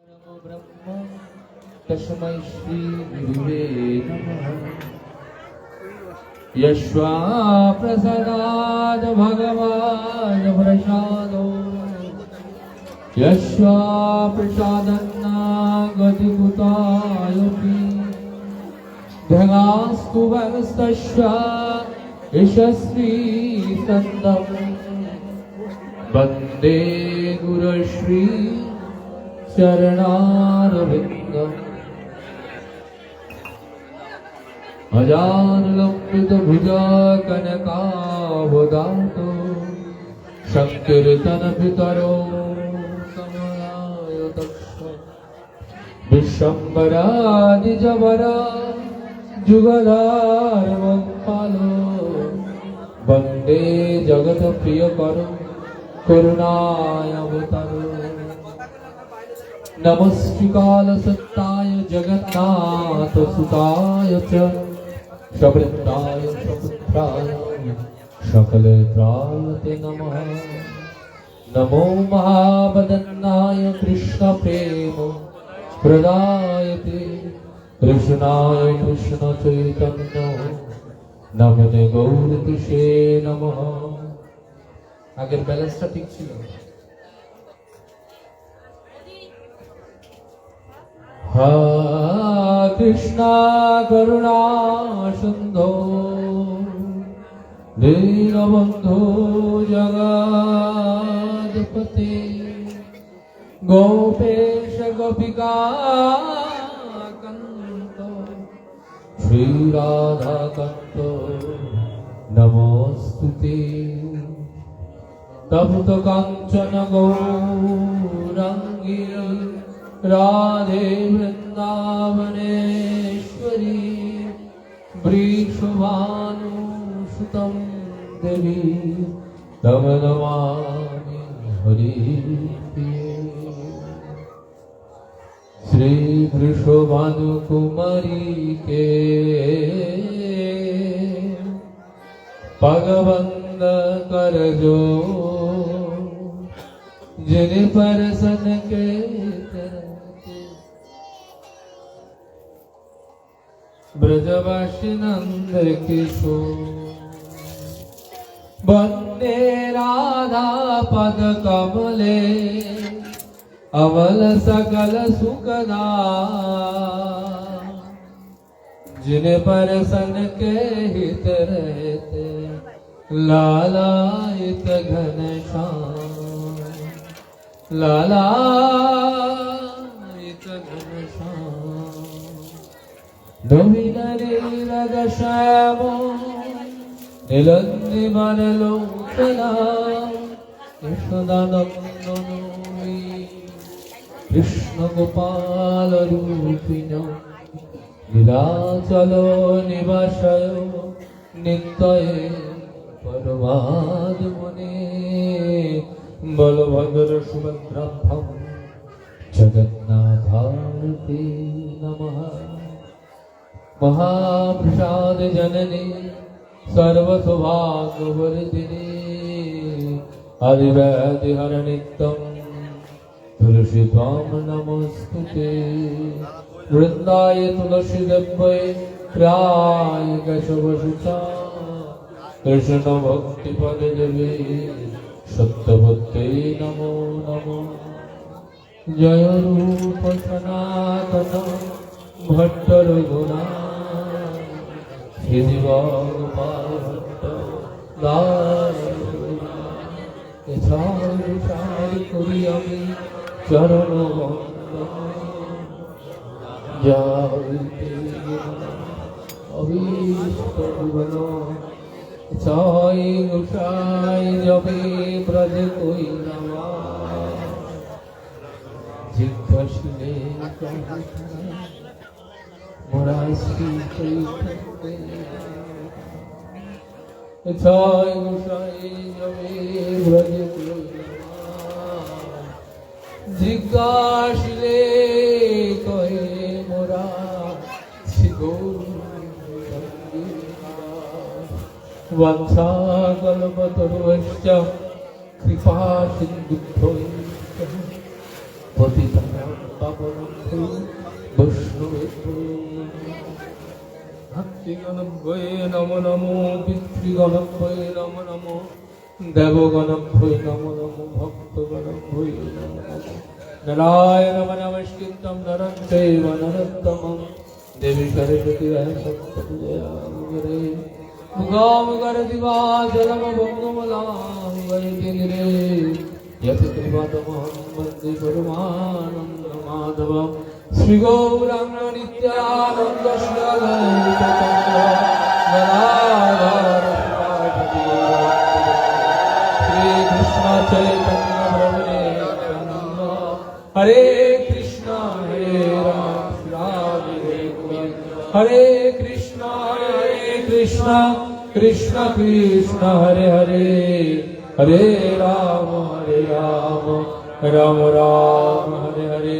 ब्रह्म तस्मै श्री गुरुवे नमः। यस्वा प्रसादाद भगवान् प्रसादो यस्वा प्रसादन्ना गतिकुतायोऽपि धनास्तु वरस्तस्य यशस्वी सन्दम् वन्दे गुरुश्री चरणारविन्दम् अजानुलम्बितभुजा कनकावदातो संकीर्तनपितरो कमलाय तस्स विश्वम्भरादिजवरा जुगधार्मपालो वन्दे जगत्प्रियकरो करुणायावतारो नमस्कालसत्ताय जगन्नाथ सुताय च शबृन्दाय सपुत्राय सकलत्राय नमः। नमो महावदन्नाय कृष्णप्रेम प्रदायते कृष्णाय कृष्णचैतन्य नमते गौरतिषे नमः। আগের ব্যালেন্সটা ঠিক ছিল। हा कृष्णा करुणा सिन्धो दीनबन्धो जगत्पते गोपेश गोपिका कान्त श्रीराधाकान्त नमोस्तुते। तप्त काञ्चन गौराङ्गी राधे वृन्दावनेश्वरी वृषभानुसुतं देवी तव नमामि हरिप्रिये। श्री वृषभानुकुमारी के पगबंद करजो जिन परसन के ब्रजवासी नंद किशोर वंदे राधा पद कमले अमल सकल सुखदा जिन परसन के हित रहते लालायित घनश्याम लालायित घनश्याम नवीन नीरदश्याम नीलन्दिवनलोचना यशोदानन्दन कृष्ण गोपाल रूपिण लीलाचल निवासय नित्य परमात्मने बलभद्र सुभद्राभ्यां जगन्नाथार्ते नमः। महाप्रसाद जननी सर्वसौभाग्यवर्धिनी आदिव्याधिहर नित्यं तुलसी त्वां नमस्तुते। वृन्दाय तुलसी देव्यै प्रियाय केशवसुता कृष्ण भक्ति पद देवे सत्यवत्यै नमो नमो। जय रूप सनातन भट्ट रघुना श्री भट्ट करी আমি চরণ যাইতে অভীষ্ট ভুবন ছয় গোসাই জবে ব্রজ কই নামা জিজ্ঞাসিলে মোরা শ্রী চৈতন্য ছয় গোসাই জবে ব্রজ কই জিজ্ঞাসিলে কহে মোরা वंशा कल्पतरुश्च कृपा सिन्धुभ्यो पतितानां বৃন্দাবনভ্যো বৈষ্ণবেভ্যো ভক্তিগণভ্যয়ে নমো নমো, পিতৃগণভ্যয়ে নমো নমো, দেবগণভ্যয়ে নমো নমো, ভক্তগণভ্যয়ে নমো নমো। নারায়ণম নমস্কৃত্যং নরং চৈব নরোত্তমং দেবী সরস্বতী সত্যপূজয়ামুরে মুগামুগরদিবাচলম বঙ্গমলাং বৈদিরে यत् कृपातमहं वन्दे परमानन्द माधवं श्रीगौराङ्ग नित्यानन्द श्री अद्वैत चन्द्र गदाधर श्री कृष्ण चैतन्य प्रभु नित्यानन्द हरे कृष्ण राम हरे कृष्ण कृष्ण कृष्ण हरे हरे हरे राम राम राम हरे हरे।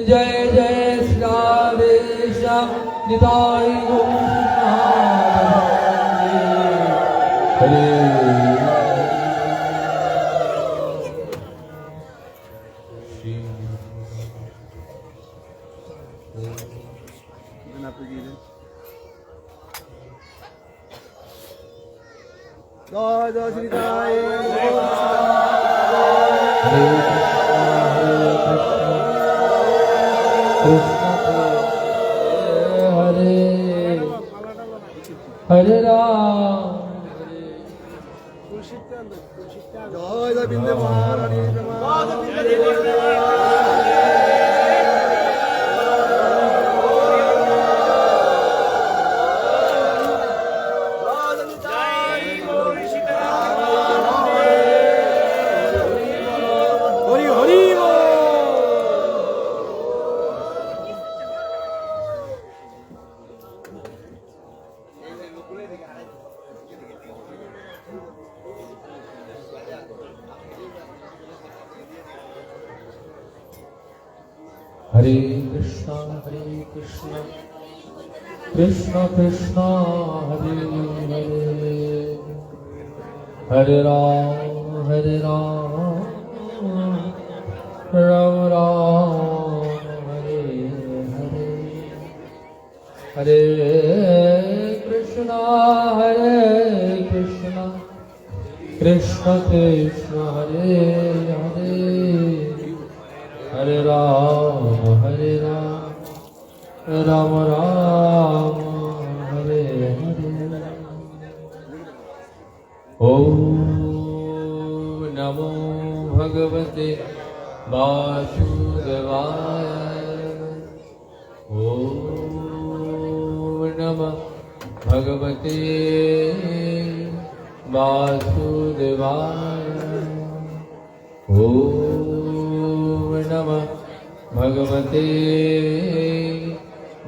जय जय श्री राधे श्याम निताई हरे जय जय श्री राय हरे हरे राम जय जय बिंदे महारानी हरे कृष्ण कृष्ण कृष्ण हरे हरे हरे राम राम राम हरे हरे हरे कृष्ण कृष्ण कृष्ण हरे हरे हरे राम राम राम हरे हरे। ओम नमो भगवते वासुदेवाय। ओम नमः भगवते वासुदेवाय। ओम नमः भगवते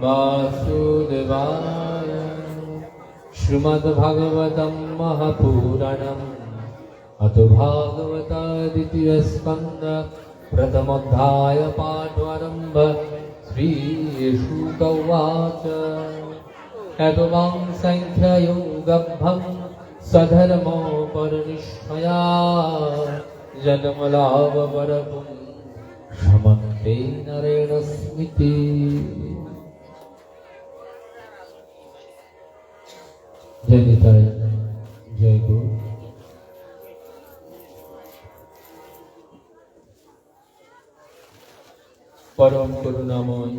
वासुदेवाय। श्रीमद्भागवतं महापुराणम् अतो भागवता द्वितीयस्कन्ध प्रथमोऽध्याय पाठोऽरम्भ। श्रीशुक उवाच यतो मां साङ्ख्ययोगभं स्वधर्मोपरिनिष्ठया जन्मलाभपरपुं समन्ते नरेण स्मृति। जय निताय जय गुरु। परम करुणामय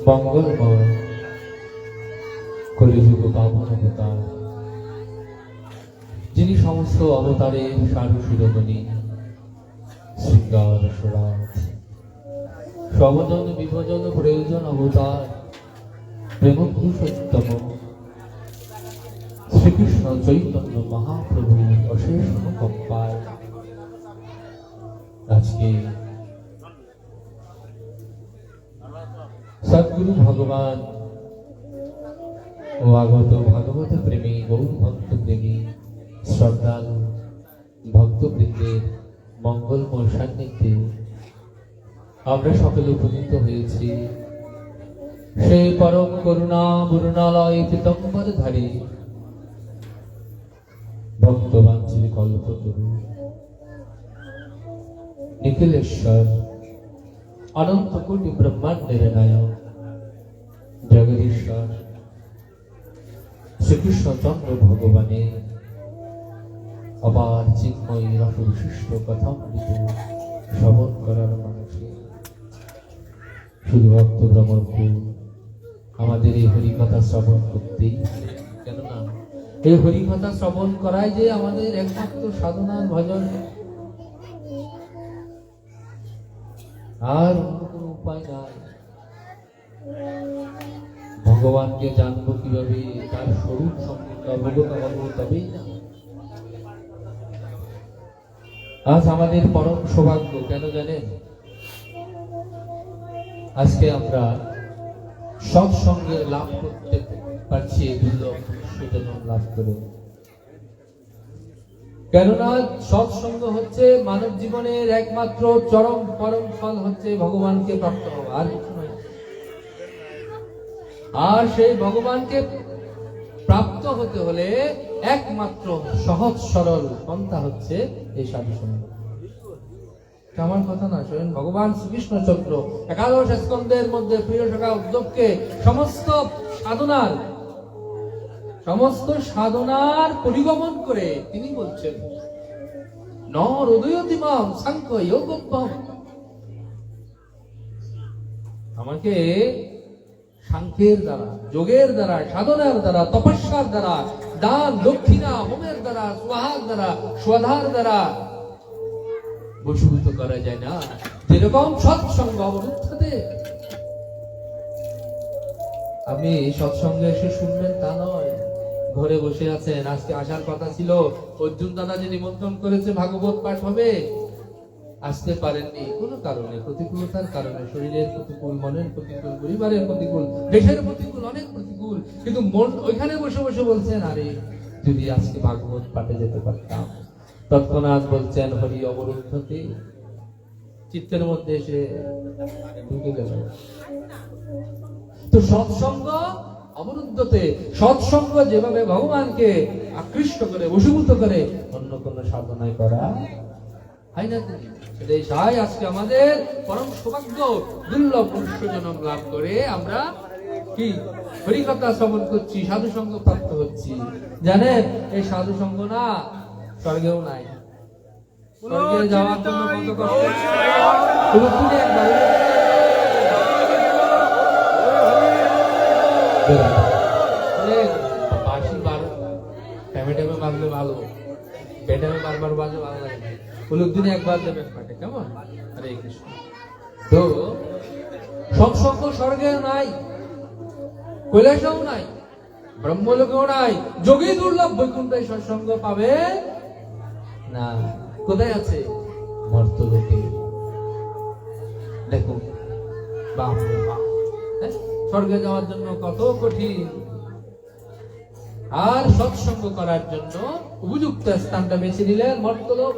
मंगलमय कलिजुग पावन अवतार যিনি সমস্ত অবতারের সারু শিরোমণি শৃঙ্গার সুরাজ সর্বজন বিভজন প্রয়োজন অবতার প্রেম পুরুষোত্তম শ্রীকৃষ্ণ চৈতন্য মহাপ্রভু অশেষ কম্পায় আজকে সদ্গুরু ভগবান ও আগত ভাগবত প্রেমী গৌর ভক্ত প্রেমী শ্রদ্ধালু ভক্তবৃন্দের মঙ্গলময় সান্নিধ্যে আমরা সকলে উপনীত হয়েছি সেই পরম করুণা বরুণালয় পীতম্বরধারী ভক্তবাঞ্ছিত কল্পতরু নিখিলেশ্বর অনন্ত কোটি ব্রহ্মাণ্ডের নায়ক জগদীশ্বর শ্রীকৃষ্ণচন্দ্র ভগবানের অপার চিন্ময়ী রসবিশিষ্ট কথামৃত শ্রবণ করার মানুষে শুধু ভক্ত ভ্রমণকুল আমাদের এই হরিকথা শ্রবণ করতেই, কেননা এই হরিকথা শ্রবণ করাই যে আমাদের একমাত্র সাধনার ভজন, আর অন্য কোনো উপায় নাই। ভগবানকে জানবো কিভাবে, তার স্বরূপ সম্পর্কে অবগত হবো তবেই না। আজ আমাদের পরম সৌভাগ্য, কেন জানেন? আজকে আমরা সৎসঙ্গের লাভ করতে পারছি, দুর্লভ সুজনম লাভ করে। কেননা সৎসঙ্গ হচ্ছে মানব জীবনের একমাত্র চরম পরম ফল, হচ্ছে ভগবানকে প্রাপ্ত হওয়া, আর কিছু নয়। আর সেই ভগবানকে প্রাপ্ত হতে হলে একমাত্র সহজ সরল পন্থা হচ্ছে এই সাধুসঙ্গ। আমার কথা না, শোনেন, ভগবান শ্রীকৃষ্ণচন্দ্র একাদশ স্কন্ধের মধ্যে প্রিয় সখা উদ্ধবকে সমস্ত সাধনার পরিগমন করে তিনি বলছেন, ন হৃদয়তিমাম সাংখ্য যোগব্যম। আমাকে সাংখ্যের দ্বারা, যোগের দ্বারা, সাধনার দ্বারা, তপস্যার দ্বারা, দান দক্ষিণা হোমের দ্বারা, স্বাহার দ্বারা, স্বধার দ্বারা বশীভূত করা যায় না, যেরকম সৎসঙ্গ অবরুদ্ধতে। আপনি সৎসঙ্গে এসে শুনবেন তা নয়, ঘরে বসে আছেন, আজকে আসার কথা ছিল, অর্জুন দাদা যে নিমন্ত্রণ করেছে ভাগবত পাঠ হবে, আসতে পারেননি কোনো কারণে, প্রতিকূলতার কারণে, শরীরের প্রতিকূল, মনের প্রতিকূল, পরিবারের প্রতিকূল, দেশের প্রতিকূল, অনেক প্রতিকূল, কিন্তু মন ওইখানে বসে বসে বলছেন, আরে যদি আজকে ভাগবত পাঠে যেতে পারতাম। তৎক্ষণাৎ বলছেন হরি অবরুদ্ধতে, চিত্তের মধ্যে এসে ঢুকে গেল। তো সৎসঙ্গ অবরুদ্ধতে, সৎসঙ্গ যেভাবে ভগবানকে আকৃষ্ট করে, বশীভূত করে, অন্য কোন সাধনায় করা হয় না। সেটাই চাই আজকে আমাদের পরম সৌভাগ্য, দুর্লভ মনুষ্য জন্ম লাভ করে আমরা কি হরিকথা শ্রবণ করছি, সাধু সঙ্গ প্রাপ্ত হচ্ছি। জানেন, এই সাধু সঙ্গ না স্বর্গেও নাই। স্বর্গে যাওয়ার জন্য কত কষ্ট, বাঁশি বারো টাইমে টাইমে বাজলে ভালো, বেটামে বারবার বাজলে ভালো লাগে না। দিনে একবার দেবেন পাঠে, কেমন? হরে কৃষ্ণ। তো সৎসঙ্গ স্বর্গেও নাই, কৈলাসেও নাই, ব্রহ্মলোকেও নাই, যোগী দুর্লভ বৈকুণ্ঠে সৎসঙ্গ পাবে না। কোথায় আছে? মর্ত্যলোকে। দেখুন, বাপ রে বাপ, স্বর্গে যাওয়ার জন্য কত কঠিন, আর সৎসঙ্গ করার জন্য উপযুক্ত স্থানটা বেছে নিলেন মর্ত্যলোক।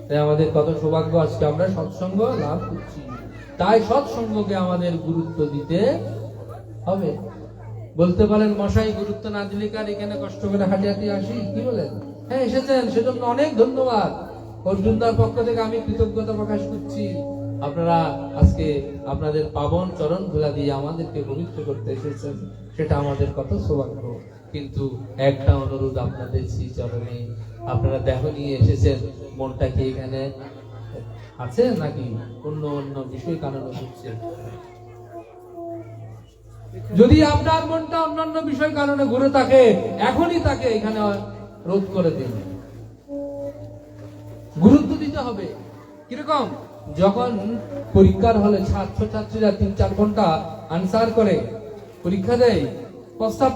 তাই আমাদের কত সৌভাগ্য, আজকে আমরা সৎসঙ্গ লাভ করছি। তাই সৎসঙ্গকে আমাদের গুরুত্ব দিতে হবে। বলতে পারেন, মশাই গুরুত্ব না দিলে কার এখানে কষ্ট করে হাঁটিয়াতে আসি, কি বলেন? হ্যাঁ, এসেছেন, সেজন্য অনেক ধন্যবাদ। অর্জুনদার পক্ষ থেকে আমি কৃতজ্ঞতা প্রকাশ করছি। আপনারা আজকে আপনাদের পাবন চরণ ধুলা দিয়ে আমাদেরকে পবিত্র করতে এসেছেন, সেটা আমাদের কত সৌভাগ্য। কিন্তু একটা অনুরোধ আপনাদের শ্রী চরণে, আপনারা দেহ নিয়ে এসেছেন, মনটা কি এখানে আছে নাকি অন্য অন্য বিষয় কারণে হচ্ছে? যদি আপনার মনটা অন্যান্য বিষয় কারণে ঘুরে থাকে, এখনই তাকে এখানে রোধ করে দিন। গুরুত্ব দিতে হবে। কিরকম? যখন পরীক্ষার হলে ছাত্রছাত্রীরা ৩-৪ ঘন্টা আনসার করে পরীক্ষা দেয়, প্রস্তাব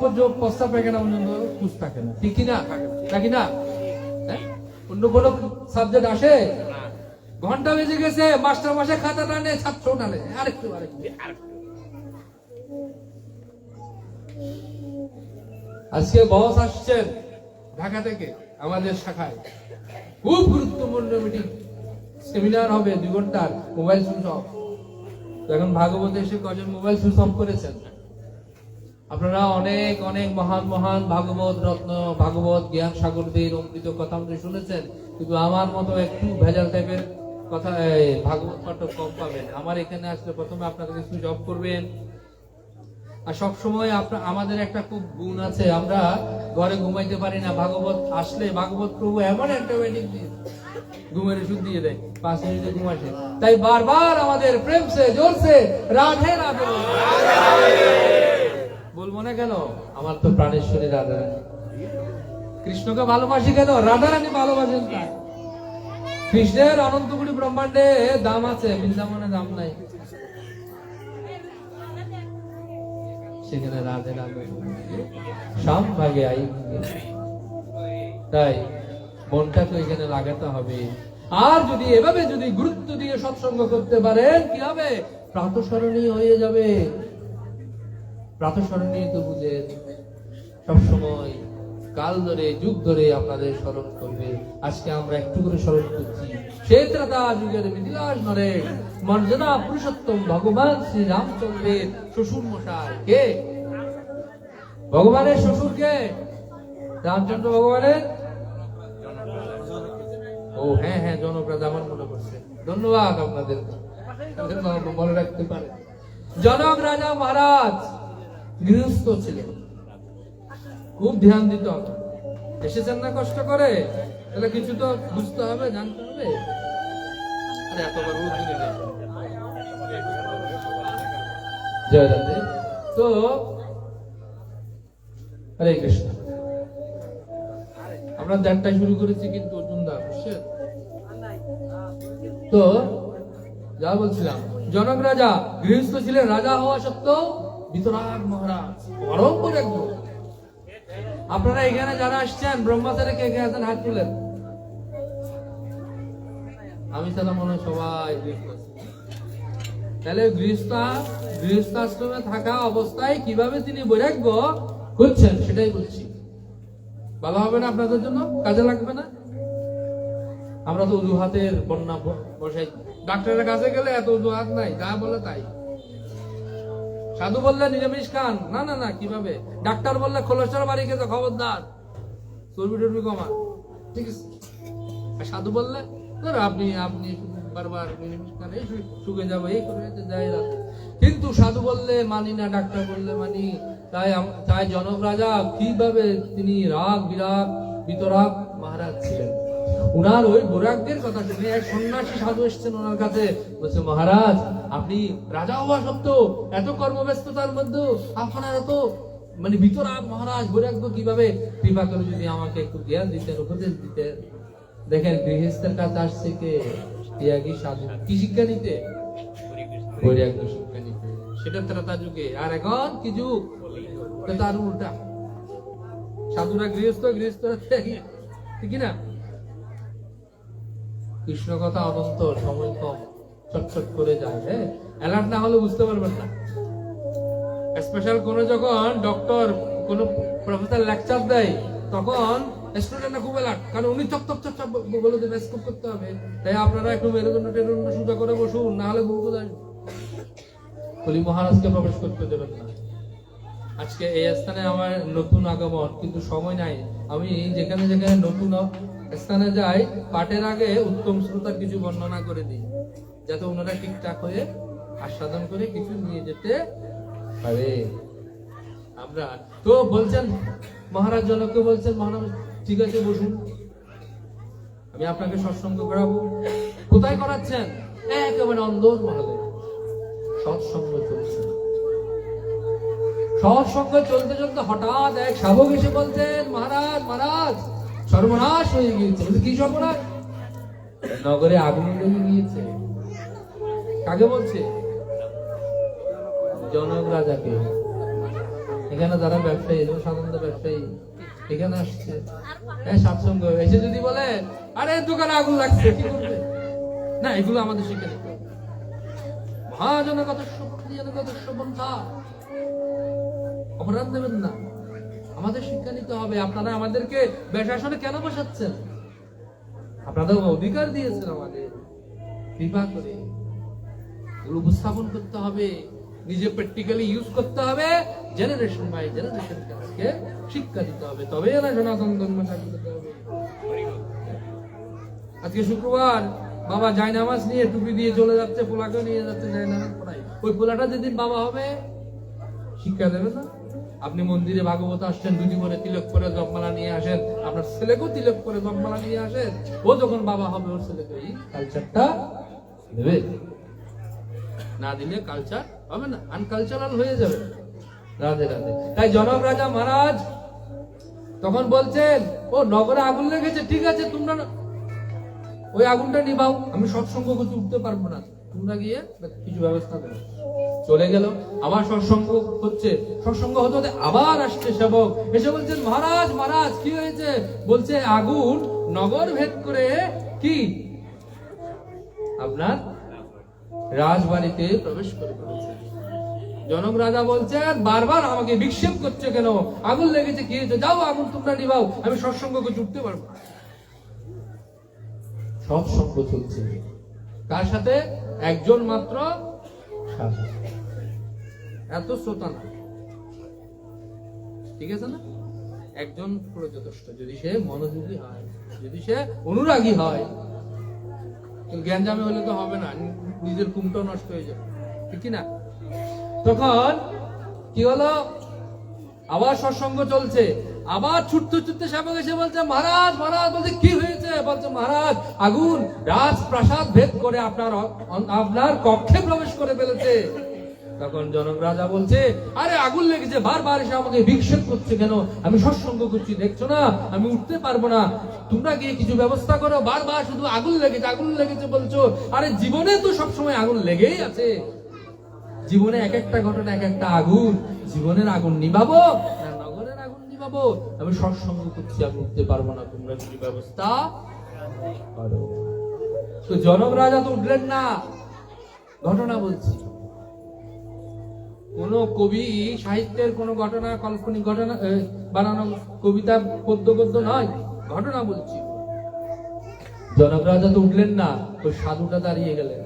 পায়খানা পর্যন্ত খুশ থাকে না, ঠিক কিনা? নাকি না? অন্য কোনো সাবজেক্ট আসে, ঘন্টা বেজে গেছে, মাস্টার মাসে খাতা টানে, ছাত্র টানে, আরেকটু। আজকে বস আসছেন ঢাকা থেকে আমাদের শাখায়, খুব গুরুত্বপূর্ণ মিটিং, সেমিনার হবে 2 ঘন্টার, মোবাইল সুইচ অফ। এখন ভাগবতে এসে কজন মোবাইল সুইচ অফ করেছেন? আপনারা অনেক অনেক মহান মহান ভাগবত রত্ন, ভাগবত জ্ঞান সাগরদের অমৃত কথা আমাদের শুনেছেন, কিন্তু আমার মতো একটু ভেজাল টাইপের কথা ভাগবত পাঠক কম পাবেন। আমার এখানে আসলে প্রথমে আপনাদের কিছু জব করবেন, আর সব সময় আমাদের একটা খুব গুণ আছে, আমরা ঘরে ঘুমাইতে পারি না, ভাগবত আসলে ভাগবত প্রভু এমন অ্যান্টিবায়োটিক দিয়ে ঘুমের ওষুধ দিয়ে দেয়, 5 মিনিটে ঘুম আসে। তাই বারবার আমাদের প্রেম সে জোর সে রাধে রাধে বলবো না কেন? আমার তো প্রাণেশ্বরী রাধা রানী, কৃষ্ণকে ভালোবাসি কেন? রাধা রানী ভালোবাসেন তাই। কৃষ্ণের অনন্ত কোটি ব্রহ্মাণ্ডে দাম আছে, বৃন্দাবনে দাম নাই, সেখানে রাধে রাধে শাম ভাগে আই। তাই মনটাকে এখানে লাগাতে হবে। আর যদি এভাবে যদি গুরুত্ব দিয়ে সৎসঙ্গ করতে পারেন, কি হবে? প্রাতঃস্মরণীয় হয়ে যাবে। প্রাতঃস্মরণীয় তো বুঝেন সবসময় কাল ধরে যুগ ধরে আপনাদের স্মরণ করবে। আজকে আমরা একটু করে স্মরণ করছি সেই ত্রেতা যুগের মিথিলাস নরেশ মর্যাদা পুরুষোত্তম ভগবান শ্রী রামচন্দ্রের শ্বশুর মশাই। কে? ভগবানের শ্বশুর কে? রামচন্দ্র ভগবানের। ও হ্যাঁ হ্যাঁ, জনক রাজা, আমার মনে পড়ছে, ধন্যবাদ আপনাদের, মনে রাখতে পারে। জনক রাজা মহারাজ গৃহস্থ ছিলেন, খুব ধ্যান দিতে হবে। এসেছেন না কষ্ট করে, তাহলে কিছু তো বুঝতে হবে, জানতে হবে। আরে এতবার জয় রাধে। তো হরে কৃষ্ণ, আমরা 1:30টায় শুরু করেছি, কিন্তু অর্জুন দা বুঝছেন তো। যা বলছিলাম, জনক রাজা গৃহস্থ ছিলেন, রাজা হওয়া সত্ত্বেও বিতরাগ মহারাজ পরম্পর একদম। আপনারা এখানে যারা আসছেন, ব্রহ্মচারী কে কে আছেন? হাত তুলেন। আমি তাহলে মনে হয় সবাই গৃহস্থ। তাহলে গৃহস্থাশ্রমে থাকা অবস্থায় কিভাবে তিনি বৈরাগ্য করছেন সেটাই বলছি। ভালো হবে না আপনাদের জন্য? কাজে লাগবে না? আমরা তো অজুহাতের বন্যা বসাই। ডাক্তারের কাছে গেলে এত অজুহাত নাই, যা বলে তাই। সাধু বললে নিরামিষ খান, না না না, কিভাবে? ডাক্তার বললে খোলসটার বাড়ি খেতে খবরদার, চর্বি টর্বি কমা, ঠিক আছে। আর সাধু বললে আপনি বারবার নিরামিষ খান, এই শুকে যাবো, এই করে যাই রাতে। কিন্তু সাধু বললে মানি না, ডাক্তার বললে মানি। তাই জনক রাজা কিভাবে তিনি বিতরাগ মহারাজ ছিলেন। উনার ওই বৈরাগ্যের কথা শুনে এক সন্ন্যাসী সাধু এসছেন ওনার কাছে, বলছে মহারাজ, আপনি রাজা হওয়া সত্ত্বেও এত কর্মব্যস্ততার মধ্যে আপনার এত বিতরাগ মহারাজ বৈরাগ্য কিভাবে? কৃপা করে যদি আমাকে একটু জ্ঞান দিতেন, উপদেশ দিতেন। দেখেন, গৃহস্থের কাছে আসছে কে? ত্যাগী সাধু। কি শিক্ষা নিতে? বৈরাগ্য শিক্ষা নিতে। সেটা ত্রেতা যুগে। আর এখন কি যুগ? তার উল্টা। সাধুরা গৃহস্থ, গৃহস্থরা ত্যাগী, ঠিক না? কৃষ্ণ কথা অনন্ত, সময় কম, চটচট করে যায়। হ্যাঁ, অ্যালার্ট না হলে বুঝতে পারবেন না। স্পেশাল কোন যখন ডক্টর কোন প্রফেসর লেকচার দেয়, তখন স্টুডেন্টরা খুব অ্যালার্ট, কারণ উনি চপ চপ চপ বলে দেবে, স্কোপ করতে হবে। তাই আপনারা একটু মেরুদণ্ড টেরুদণ্ড সোজা করে বসুন, না হলে ভুল বোঝায়। কলি মহারাজকে প্রবেশ করতে দেবেন না। আজকে এই স্থানে আমার নতুন আগমন, কিন্তু সময় নাই। আমি যেখানে যেখানে নতুন স্থানে যাই, পাঠের আগে উত্তম শ্রোতার কিছু বর্ণনা করে দিই, যাতে ওনারা ঠিকঠাক হয়ে আস্বাদন করে কিছু নিয়ে যেতে পারে। আমরা তো বলছেন মহারাজ, জনককে বলছেন মহারাজ ঠিক আছে বসুন, আমি আপনাকে সৎসঙ্গ করাবো। কোথায় করাচ্ছেন? একেবারে অন্দর মহলে সৎসঙ্গ চলছে। সৎসঙ্গ চলতে চলতে হঠাৎ এক শাবক এসে বলছেন, মহারাজ মহারাজ সর্বনাশ হয়ে গিয়েছে। কি সর্বনাশ? নগরে আগুন লেগে গিয়েছে। কাকে বলছে? জনক রাজাকে। এখানে যারা ব্যবসায়ী, সাধারণত ব্যবসায়ী এখানে আসছে, সৎসঙ্গ এসে যদি বলে আরে দোকানে আগুন লাগছে, কি করবে? না, এগুলো আমাদের শিখে নিতে হবে। মহাজনগত অপরাধ নেবেন না, আমাদের শিক্ষা নিতে হবে। আপনারা আমাদেরকে বেশাসনে কেন বসাচ্ছেন? আপনাদের অধিকার দিয়েছেন আমাদের, কৃপা করে উপস্থাপন করতে হবে। নিজে প্র্যাকটিক্যালি ইউজ করতে হবে, জেনারেশন বাই জেনারেশন কাজকে শিক্ষা দিতে হবে, তবে না সনাতন ধর্ম চালু করতে হবে। আজকে শুক্রবার বাবা জায়নামাজ নিয়ে টুপি দিয়ে চলে যাচ্ছে, পোলাকে নিয়ে যাচ্ছে জায়নামাজ পড়াই। ওই পোলাটা যেদিন বাবা হবে শিক্ষা দেবে না? আপনি মন্দিরে ভাগবত আসছেন, দুটি করে তিলক করে জপমালা নিয়ে আসেন, আপনার ছেলেকেও তিলক করে জপমালা নিয়ে আসেন, ও যখন বাবা হবে ওর ছেলেকে এই কালচারটা দেবে। না দিলে কালচার হবে না, আনকালচারাল হয়ে যাবে। রাধে রাধে। তাই জনক রাজা মহারাজ তখন বলছেন, ও নগরে আগুন লেগেছে, ঠিক আছে তোমরা ওই আগুনটা নিভাও, আমি সৎসঙ্গ করতে উঠতে পারবো না, তোমরা গিয়ে কিছু ব্যবস্থা করো। চলে গেল, আবার সৎসঙ্গ হচ্ছে, সৎসঙ্গ হতে হতে আবার আসছে সেবক, এসে বলছেন মহারাজ মহারাজ কি হয়েছে? বলছে আগুন নগর ভেদ করে কি আপনার রাজবাড়িতে প্রবেশ করে ফেলেছে। জনক রাজা বলছেন বারবার আমাকে বিক্ষেপ করছে কেন? আগুন লেগেছে, কি হয়েছে? যাও আগুন তোমরা নিভাও, আমি সৎসঙ্গ করতে উঠতে পারবো না। সৎসঙ্গ চলছে তার সাথে একজন মাত্র সাধু, এত শ্রোতা না, ঠিক আছে না? একজন পুরো যথেষ্ট, যদি সে মনোযোগী হয়, যদি সে অনুরাগী হয়। জ্ঞানজামে হলে তো হবে না, নিজের কুমটাও নষ্ট হয়ে যাবে, ঠিক না? তখন কি হলো, আবার সৎসঙ্গ চলছে, আবার ছুটতে ছুটতে সেবক এসে বলছে মহারাজ মহারাজ, বলছে কি হয়েছে? বলছে মহারাজ আগুন রাজপ্রাসাদ ভেদ করে আপনার কক্ষে প্রবেশ করে ফেলেছে। তখন জনক রাজা বলছে আরে আগুন লেগেছে, বারবার এসে আমাকে বিক্ষেপ করছে কেন? আমি সৎসঙ্গ করছি, দেখছো না আমি উঠতে পারবো না, তোমরা গিয়ে কিছু ব্যবস্থা করো, বারবার শুধু আগুন লেগেছে বলছো। আরে জীবনে তো সবসময় আগুন লেগেই আছে, জীবনে এক একটা ঘটনা এক একটা আগুন, জীবনের আগুন নিভাবো না নগরের আগুন নিভাবো? আমি সৎসঙ্গ করছি, আমি উঠতে পারবো না, তোমরা কিছু ব্যবস্থা করো। তো জনক রাজা তো উঠলেন না, ঘটনা বলছি, কোন কবি সাহিত্যের কোন ঘটনা, কাল্পনিক ঘটনা বানানো কবিতা পদ্য নয়, ঘটনা বলছি। জনক রাজা তো উঠলেন না, ওই সাধুটা দাঁড়িয়ে গেলেন।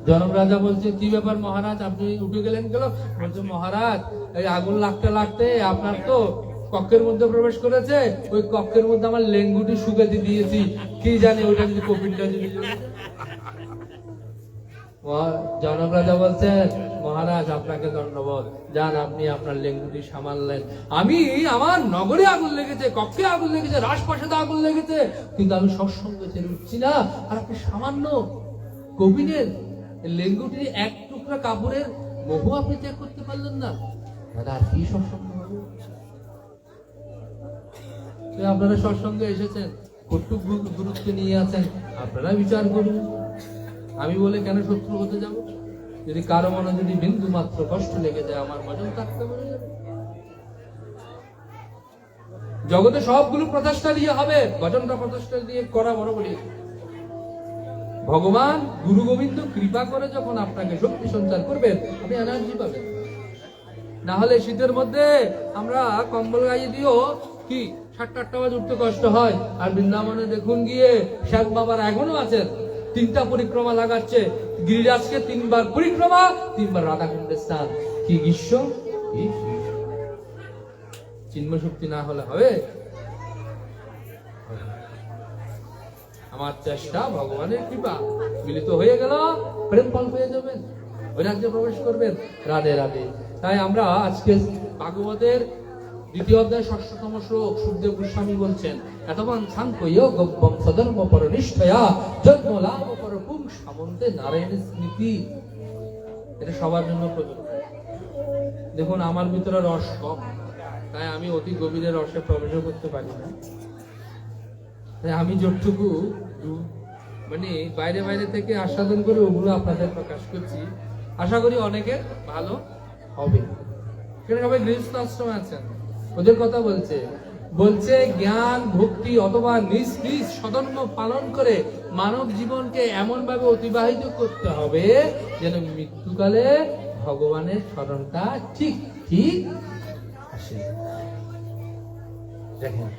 জনক রাজা বলছে কি ব্যাপার মহারাজ, আপনি উঠে গেলেন কেন? বলছে মহারাজ এই আগুন লাগতে লাগতে আপনার তো কক্ষের মধ্যে প্রবেশ করেছে, ওই কক্ষের মধ্যে আমার লেঙ্গুটি শুকাতে দিয়েছি, কি জানি ওটা যদি কপিলটা যদি। জনক রাজা বলছেন মহারাজ আপনাকে ধন্যবাদ, যান আপনি আপনার লেঙ্গুটি সামাললেন। আমি আমার নগরে আগুন লেগেছে, কক্ষে আগুন লেগেছে, রাজপ্রাসাদে আগুন লেগেছে, কিন্তু আমি সৎসঙ্গে ছেড়ে উঠছি না, আর আপনি সামান্য কবিনের লেঙ্গুটির এক টুকরা কাপড়ের মোহ আপনি ত্যাগ করতে পারলেন না, দাদা আর কি সৎসঙ্গ হবে? আপনারা সৎসঙ্গে এসেছেন, কতটুকু গুরুত্ব নিয়ে আছেন আপনারা বিচার করুন। আমি বলে কেন শত্রু হতে যাব? যদি কারো মনে যদি বিন্দু মাত্র কষ্ট লেগে যায়, আমার ভজন থাকতে পারে যাবে। জগতে সবগুলো প্রচেষ্টা দিয়ে হবে, ভজনটা প্রচেষ্টা দিয়ে করা বড় বলি। ভগবান গুরু গোবিন্দ কৃপা করে যখন আপনাকে শক্তি সঞ্চার করবেন, আপনি এনার্জি পাবেন। না হলে শীতের মধ্যে আমরা কম্বল গায়ে দিও কি 7-8টা বাজে উঠতে কষ্ট হয়। আর বৃন্দাবনে দেখুন গিয়ে শ্যাম বাবার এখনো আছেন, 3টা পরিক্রমা লাগাচ্ছে, গিরিরাজকে 3বার পরিক্রমা, 3বার রাধাকুণ্ডের স্নান। কি গ্রীষ্ম, চিন্ময় শক্তি না হলে হবে? আমার চেষ্টা, ভগবানের কৃপা, মিলিত হয়ে গেল, প্রেম ফল পেয়ে যাবেন, ওই রাজ্যে প্রবেশ করবেন। রাধে রাধে। তাই আমরা আজকে ভাগবতের 2য় অধ্যায় 6ম শ্লোক সুখদেব গোস্বামী বলছেন, এতক্ষণ সাংখ্য গব্যম সধর্ম পরনিষ্ঠয়া জন্ম লাভ পরপুং সামন্তে নারায়ণের স্মৃতি। এটা সবার জন্য প্রযোজ্য। দেখুন আমার ভিতরে রস কম, তাই আমি অতি গভীরের রসে প্রবেশ করতে পারি না। তাই আমি যতটুকু মানে বাইরে বাইরে থেকে আস্বাদন করে ওগুলো আপনাদের প্রকাশ করছি, আশা করি অনেকে ভালো হবে। সেখানে সবাই গৃহস্থ আশ্রমে আছেন, ওদের কথা বলছে জ্ঞান ভক্তি অথবা নিজ নিজ সধর্ম পালন করে মানব জীবনকে এমন ভাবে অতিবাহিত করতে হবে যেন মৃত্যুকালে ভগবানের স্মরণটা ঠিক ঠিক আসে। দেখেন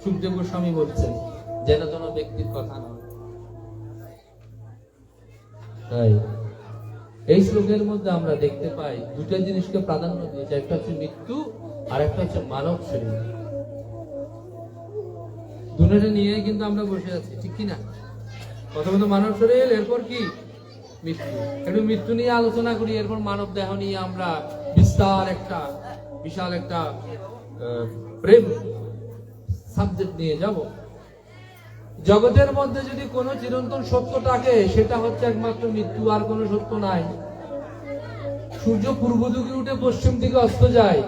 সুখদেব গোস্বামী বলছেন, যেন কোনো ব্যক্তির কথা নয়। তাই এই শ্লোকের মধ্যে আমরা দেখতে পাই দুটো জিনিসকে প্রাধান্য দিয়েছে, একটা হচ্ছে মৃত্যু আর একটা হচ্ছে মানব শরীর। দুটোটা নিয়ে কিন্তু আমরা বসে আছি, ঠিক কিনা? প্রথমত মানব শরীর, এরপর কি মৃত্যু। একটু মৃত্যু নিয়ে আলোচনা করি, এরপর মানব দেহ নিয়ে আমরা বিশাল একটা প্রেম সাবজেক্ট নিয়ে যাব। জগতের মধ্যে যদি কোনো চিরন্তন সত্য থাকে সেটা হচ্ছে একমাত্র মৃত্যু, আর কোনো সত্য নাই। সূর্য পূর্ব দিকে উঠে পশ্চিম দিকে অস্ত যায়।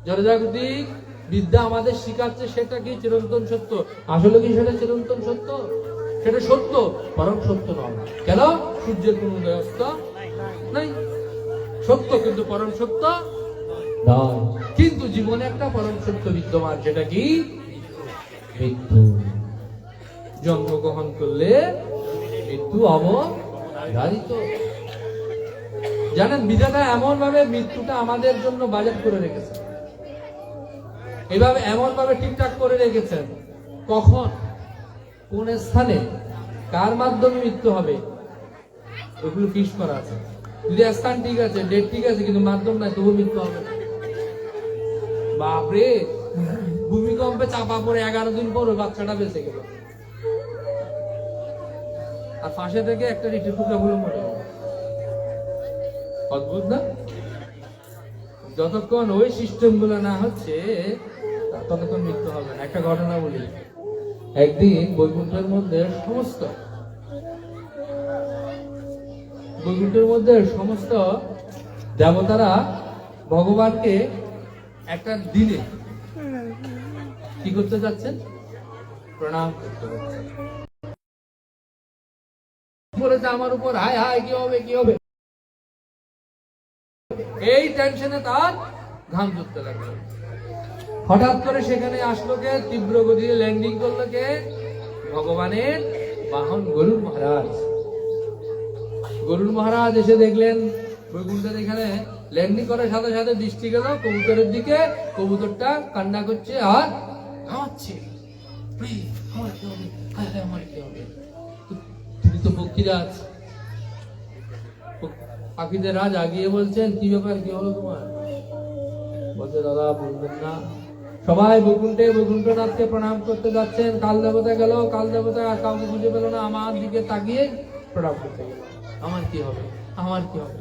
জড়জাগতিক বিদ্যা আমাদের শিখাচ্ছে সেটা কি চিরন্তন সত্য। আসলে কি সেটা চিরন্তন সত্য? সেটা সত্য, পরম সত্য নয়। কেন? সূর্যের কোন উদয় অস্ত নাই। সত্য কিন্তু পরম সত্য নয়। কিন্তু জীবনে একটা পরম সত্য বিদ্যমান, সেটা কি? মৃত্যু। জন্মগ্রহণ করলে মৃত্যু অবধারিত। জানেন, বিধাতা এমন ভাবে মৃত্যুটা আমাদের জন্য বাজেট করে রেখেছে, এভাবে এমন ভাবে ঠিকঠাক করে রেখেছেন কখন, কোন স্থানে, কার মাধ্যমে মৃত্যু হবে, ওগুলো ফিক্স করা আছে। যদি স্থান ঠিক আছে, ডেট ঠিক আছে, কিন্তু মাধ্যম নাই, তবু মৃত্যু হবে। বাপরে, ভূমিকম্পে চাপা পড়ে 11 দিন পর ওই বাচ্চাটা বেঁচে গেল, আর পাশে থেকে একটা রিটের টুকরা বলে মরে গেল। অদ্ভুত না? যতক্ষণ ওই সিস্টেম গুলো না হচ্ছে ততক্ষণ মৃত্যু হবে না। একটা ঘটনা বলি। একদিন বৈকুণ্ঠের মধ্যে সমস্ত দেবতারা ভগবানকে একটা দিনে কি করতে যাচ্ছেন? প্রণাম করতে যাচ্ছেন। বলেছে আমার উপর হায় হায়, কি হবে কি হবে, এই টেনশনে তার ঘাম ঝরতে লাগলো। হঠাৎ করে সেখানে আসলো কে? তীব্র গতিতে ল্যান্ডিং করলো কে? ভগবানের বাহন গরুর মহারাজ। গরুর মহারাজ এসে দেখলেন বৈকুণ্ঠের এখানে ল্যান্ডিং করার সাথে সাথে দৃষ্টি গেল কবুতরের দিকে। কবুতরটা কান্না করছে আর ঘামাচ্ছে, আমার কি হবে, আমার কি হবে। তিনি তো পক্ষীরাজ, পাখিদের রাজ আগিয়ে বলছেন, কি ব্যাপার, কি হলো তোমার? বলছে দাদা বলবেন না, সবাই বৈকুণ্ঠনাথকে প্রণাম করতে যাচ্ছেন, কাল দেবতা গেল, কাল দেবতা কাউকে খুঁজে পেল না, আমার দিকে তাকিয়ে প্রণাম করতে গেল, আমার কি হবে, আমার কি হবে।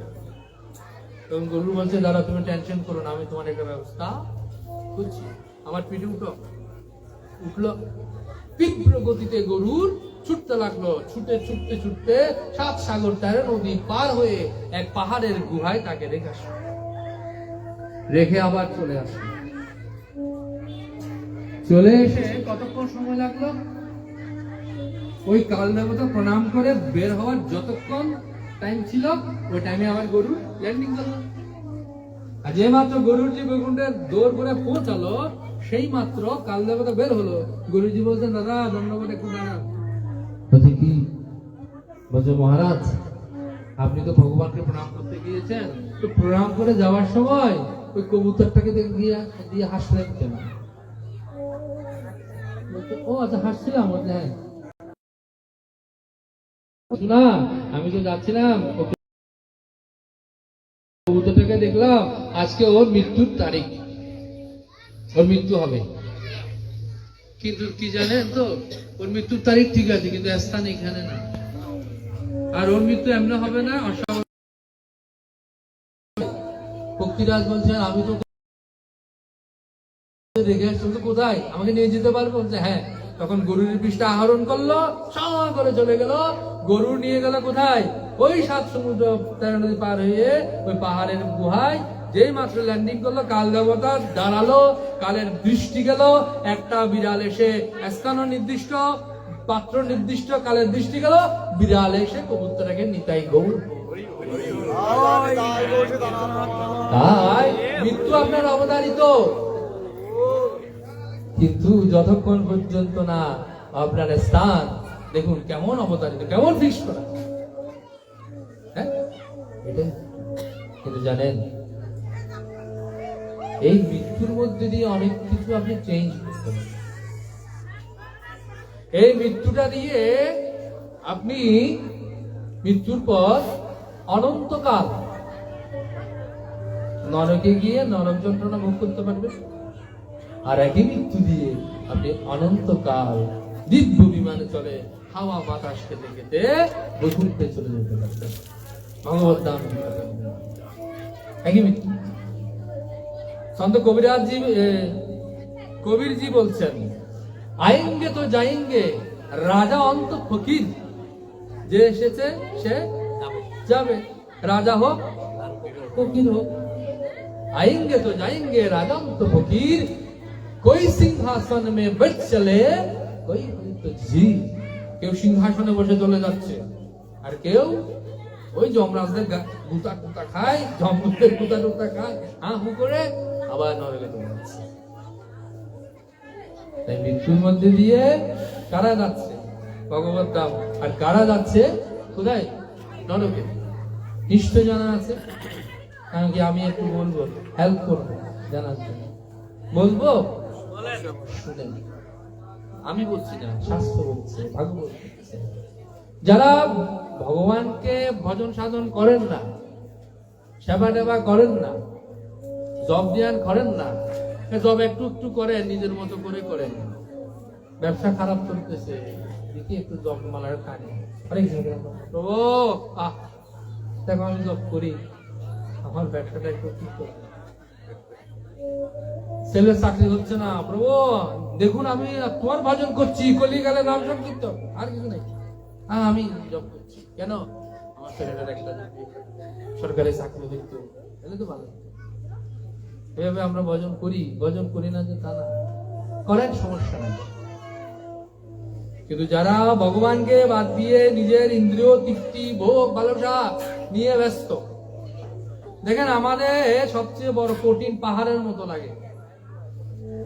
তখন গরু বলছে দাদা তুমি টেনশন করো না, আমি তোমার একটা ব্যবস্থা করছি। আমার পিঠে উঠলো, তীব্র গতিতে গরুর ছুটতে লাগলো, ছুটে ছুটতে ছুটতে 7 সাগর 13 নদী পার হয়ে এক পাহাড়ের গুহায় তাকে রেখে আবার চলে আসলো। চলে এসে কতক্ষণ সময় লাগলো? ওই কাল দেবতা প্রণাম করে বের হওয়ার যতক্ষণ টাইম ছিল ওই টাইমে আবার গরু ল্যান্ডিং করলো। আর যে মাত্র গরুজি বৈকুণ্ঠের দৌড় করে পৌঁছালো, সেই মাত্র কাল দেবতা বের হলো। গুরুজি বলছেন দাদা ধন্যবাদ, একটু দাঁড়ান। বলছে কি? বলছে মহারাজ আপনি তো ভগবানকে প্রণাম করতে গিয়েছেন, তো প্রণাম করে যাওয়ার সময় ওই কবুতরটাকে দিয়ে হাসলেন কেন? ও আচ্ছা, হাসছিলাম। হ্যাঁ না, আমি তো যাচ্ছিলাম, কবুতরটাকে দেখলাম, আজকে ওর মৃত্যুর তারিখ, ওর মৃত্যু হবে। কিন্তু কি জানেন তো, ওর মৃত্যুর তারিখ ঠিক আছে, কিন্তু স্থান এখানে না। আর ওর মৃত্যু এমনি হবে না, অস্বাভাবিক। পক্ষীরাজ বলছেন আমি তো রেখে আসছি, কোথায়, আমাকে নিয়ে যেতে পারবো? বলছে হ্যাঁ। তখন গরুর পৃষ্ঠে আহরণ করলো, সঙ্গে করে চলে গেল। গরু নিয়ে গেল কোথায়? ওই 7 সমুদ্র 13 নদী পার হয়ে ওই পাহাড়ের গুহায়। যেই মাত্র ল্যান্ডিং করলো, কাল দেবতা দাঁড়ালো, কালের দৃষ্টি গেল। একটা বিড়াল এসে স্থান নির্দিষ্ট, পাত্র নির্দিষ্ট, কালের দৃষ্টি গেল, বিড়াল এসে কবুতরটাকে নিতাই গৌর। তাই মৃত্যু আপনার অবধারিত, কিন্তু যতক্ষণ পর্যন্ত না আপনার স্থান, দেখুন কেমন অবতারিত, কেমন ফিক্স করা। হ্যাঁ, কিন্তু জানেন এই মৃত্যুর মধ্যে দিয়ে অনেক কিছু আপনি চেঞ্জ করতে পারেন। এই মৃত্যুটা দিয়ে আপনি মৃত্যুর পর অনন্তকাল নরকে গিয়ে নরক যন্ত্রণা ভোগ করতে পারবেন, আর একই মৃত্যু দিয়ে আপনি অনন্তকাল দিব্য বিমানে চলে হাওয়া বাতাস খেতে খেতে বৈকুণ্ঠে চলে যেতে পারবেন। ভগবত নাম একই মৃত্যু। সন্ত কবির জি বলছেন, আয়েঙ্গে তো যায়েঙ্গে রাজা অন্ত ফকির, যে এসেছে সে যাবে, রাজা হোক ফকির হোক। आएंगे तो जाएंगे राजम तो फकीर, कोई सिंहासन में बैठ चले कोई तो जी। কেউ সিংহাসনে বসে চলে যাচ্ছে, আর কেউ ওই যমরাজদের গুতা টুতা খায়, যমদূতের গুতা টুতা খায়, হু করে আবার নরকে চলে যাচ্ছে। তাই মৃত্যুর মধ্যে দিয়ে কারা যাচ্ছে? ভগবত ধাম। আর কারা যাচ্ছে কোথায়? নরকে। নিশ্চয় জানা আছে, কারণ কি আমি একটু বলবো, হেল্প করবো জানার জন্য। বলবো? শুনেন, আমি বলছি না, শাস্ত্র বলছে, ভাগবত বলছে। যারা ভগবানকে ভজন সাধন করেন না, সেবা টেবা করেন না, জব ধ্যান করেন না, জব একটু একটু করেন, নিজের মতো করে করেন, ব্যবসা খারাপ চলতেছে, দেখি একটু জব মালার কানে প্রভু দেখো আমি জব করি, আমার ব্যবসাটা একটু ঠিক করে, ছেলের চাকরি হচ্ছে না, প্রভু দেখুন আমি তোমার ভজন করছি, কলিকালে নাম সংকীর্তন, আর কিছু নেই, আমি জব করছি, কেন আমার ছেলেটার একটা সরকারি চাকরি দেখতো, তাহলে তো ভালো। এভাবে আমরা ভজন করি না যে তা না, করেন, সমস্যা নাই। কিন্তু যারা ভগবানকে বাদ দিয়ে নিজের ইন্দ্রিয় তৃপ্তি ভোগ ভালোবাসা নিয়ে ব্যস্ত, দেখেন আমাদের সবচেয়ে বড় কঠিন পাহাড়ের মতো লাগে।